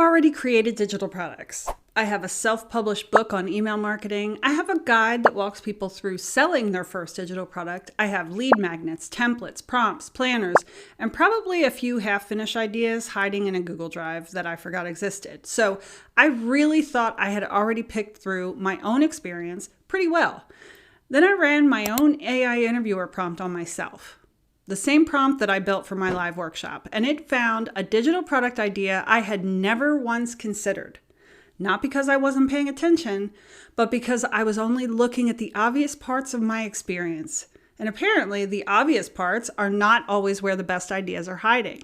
already created digital products. I have a self-published book on email marketing. I have a guide that walks people through selling their first digital product. I have lead magnets, templates, prompts, planners, and probably a few half-finished ideas hiding in a Google Drive that I forgot existed. So I really thought I had already picked through my own experience pretty well. Then I ran my own AI interviewer prompt on myself. The same prompt that I built for my live workshop, and it found a digital product idea I had never once considered. Not because I wasn't paying attention, but because I was only looking at the obvious parts of my experience. And apparently, the obvious parts are not always where the best ideas are hiding.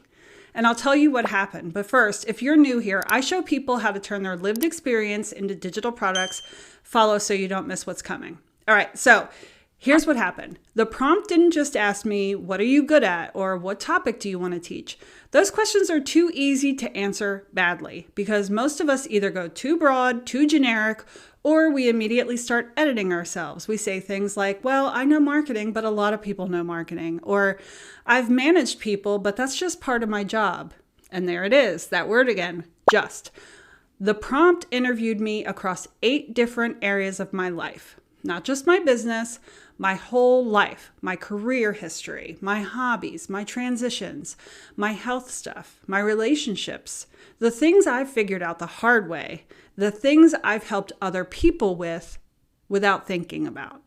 And I'll tell you what happened. But first, if you're new here, I show people how to turn their lived experience into digital products. Follow so you don't miss what's coming. All right, so here's what happened. The prompt didn't just ask me, what are you good at? Or what topic do you want to teach? Those questions are too easy to answer badly because most of us either go too broad, too generic, or we immediately start editing ourselves. We say things like, well, I know marketing, but a lot of people know marketing. Or I've managed people, but that's just part of my job. And there it is, that word again, just. The prompt interviewed me across 8 different areas of my life. Not just my business, my whole life, my career history, my hobbies, my transitions, my health stuff, my relationships, the things I've figured out the hard way, the things I've helped other people with without thinking about.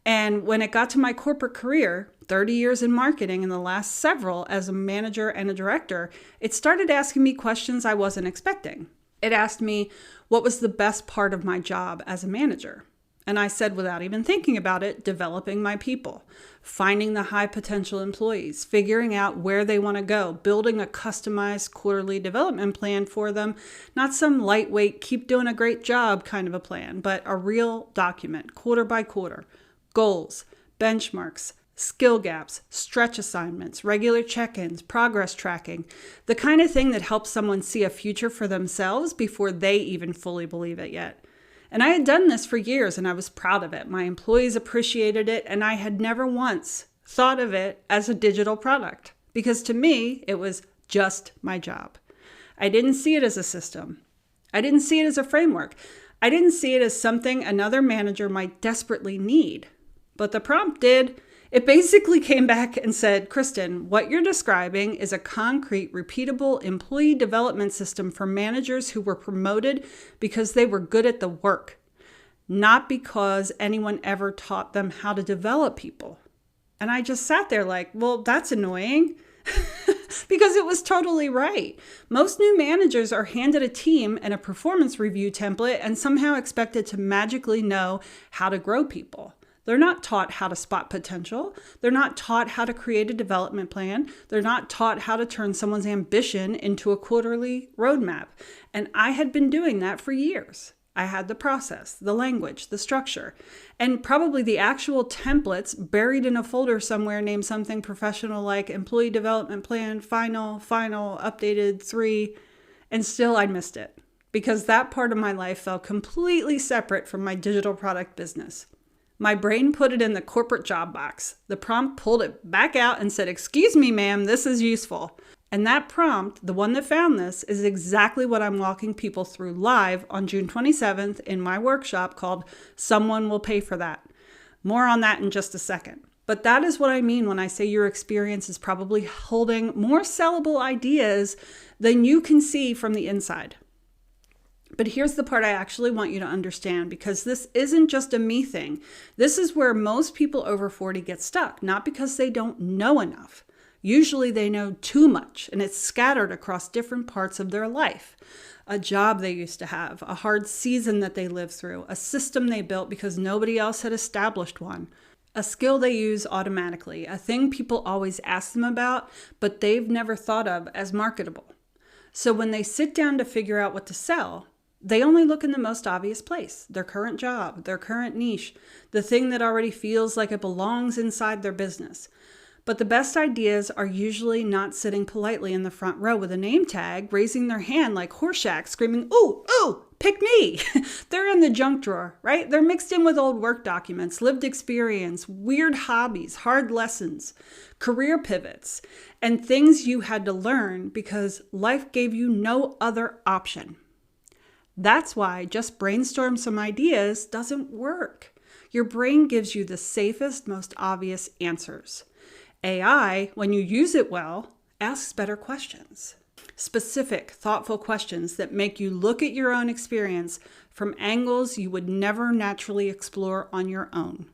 And when it got to my corporate career, 30 years in marketing and the last several as a manager and a director, it started asking me questions I wasn't expecting. It asked me, what was the best part of my job as a manager? And I said, without even thinking about it, developing my people, finding the high potential employees, figuring out where they want to go, building a customized quarterly development plan for them, not some lightweight, keep doing a great job kind of a plan, but a real document, quarter by quarter, goals, benchmarks, skill gaps, stretch assignments, regular check-ins, progress tracking, the kind of thing that helps someone see a future for themselves before they even fully believe it yet. And I had done this for years and I was proud of it. My employees appreciated it and I had never once thought of it as a digital product because to me, it was just my job. I didn't see it as a system. I didn't see it as a framework. I didn't see it as something another manager might desperately need. But the prompt did. It basically came back and said, Kristen, what you're describing is a concrete, repeatable employee development system for managers who were promoted because they were good at the work, not because anyone ever taught them how to develop people. And I just sat there like, well, that's annoying because it was totally right. Most new managers are handed a team and a performance review template and somehow expected to magically know how to grow people. They're not taught how to spot potential. They're not taught how to create a development plan. They're not taught how to turn someone's ambition into a quarterly roadmap. And I had been doing that for years. I had the process, the language, the structure, and probably the actual templates buried in a folder somewhere named something professional like employee development plan, final, updated 3, and still I missed it because that part of my life fell completely separate from my digital product business. My brain put it in the corporate job box. The prompt pulled it back out and said, excuse me, ma'am, this is useful. And that prompt, the one that found this, is exactly what I'm walking people through live on June 27th in my workshop called Someone Will Pay for That. More on that in just a second. But that is what I mean when I say your experience is probably holding more sellable ideas than you can see from the inside. But here's the part I actually want you to understand because this isn't just a me thing. This is where most people over 40 get stuck, not because they don't know enough. Usually they know too much and it's scattered across different parts of their life. A job they used to have, a hard season that they lived through, a system they built because nobody else had established one, a skill they use automatically, a thing people always ask them about, but they've never thought of as marketable. So when they sit down to figure out what to sell, they only look in the most obvious place, their current job, their current niche, the thing that already feels like it belongs inside their business. But the best ideas are usually not sitting politely in the front row with a name tag, raising their hand like Horshack, screaming, ooh, ooh, Pick me. They're in the junk drawer, right? They're mixed in with old work documents, lived experience, weird hobbies, hard lessons, career pivots, and things you had to learn because life gave you no other option. That's why just brainstorm some ideas doesn't work. Your brain gives you the safest, most obvious answers. AI, when you use it well, asks better questions. Specific, thoughtful questions that make you look at your own experience from angles you would never naturally explore on your own.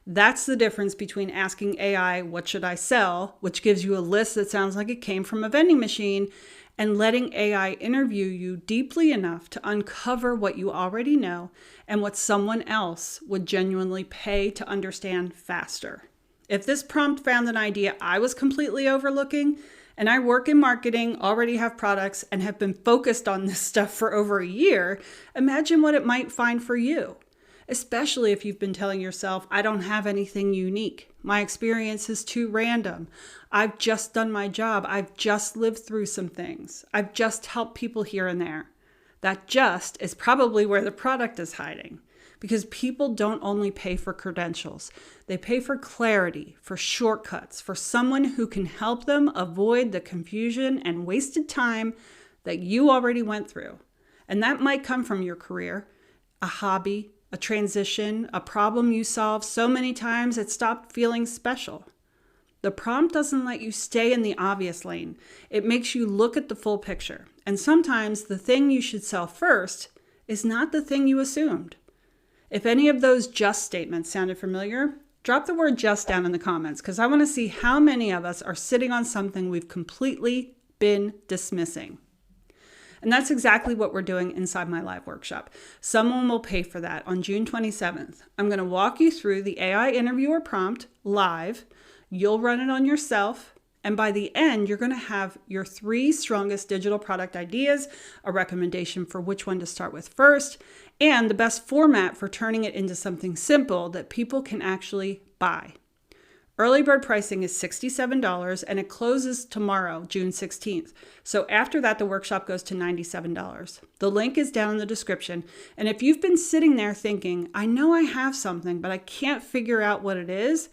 That's the difference between asking AI, what should I sell, which gives you a list that sounds like it came from a vending machine, and letting AI interview you deeply enough to uncover what you already know and what someone else would genuinely pay to understand faster. If this prompt found an idea I was completely overlooking, and I work in marketing, already have products, and have been focused on this stuff for over a year, imagine what it might find for you. Especially if you've been telling yourself, I don't have anything unique. My experience is too random. I've just done my job. I've just lived through some things. I've just helped people here and there. That just is probably where the product is hiding. Because people don't only pay for credentials. They pay for clarity, for shortcuts, for someone who can help them avoid the confusion and wasted time that you already went through. And that might come from your career, a hobby, a transition, a problem you solved so many times it stopped feeling special. The prompt doesn't let you stay in the obvious lane. It makes you look at the full picture. And sometimes the thing you should sell first is not the thing you assumed. If any of those just statements sounded familiar, drop the word just down in the comments because I want to see how many of us are sitting on something we've completely been dismissing. And that's exactly what we're doing inside my live workshop. Someone will pay for that on June 27th. I'm going to walk you through the AI interviewer prompt live. You'll run it on yourself. And by the end, you're going to have your 3 strongest digital product ideas, a recommendation for which one to start with first, and the best format for turning it into something simple that people can actually buy. Early bird pricing is $67 and it closes tomorrow, June 16th. So after that, the workshop goes to $97. The link is down in the description. And if you've been sitting there thinking, I know I have something, but I can't figure out what it is,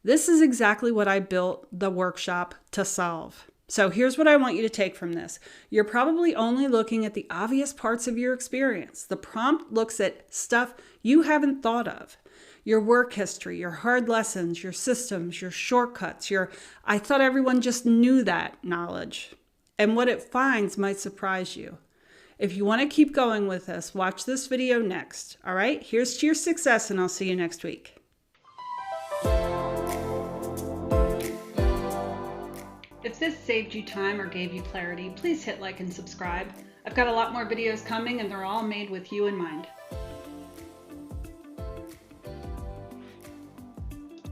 this is exactly what I built the workshop to solve. So here's what I want you to take from this. You're probably only looking at the obvious parts of your experience. The prompt looks at stuff you haven't thought of. Your work history, your hard lessons, your systems, your shortcuts, your I thought everyone just knew that knowledge. And what it finds might surprise you. If you want to keep going with this, watch this video next. All right, here's to your success and I'll see you next week. If this saved you time or gave you clarity, please hit like and subscribe. I've got a lot more videos coming and they're all made with you in mind.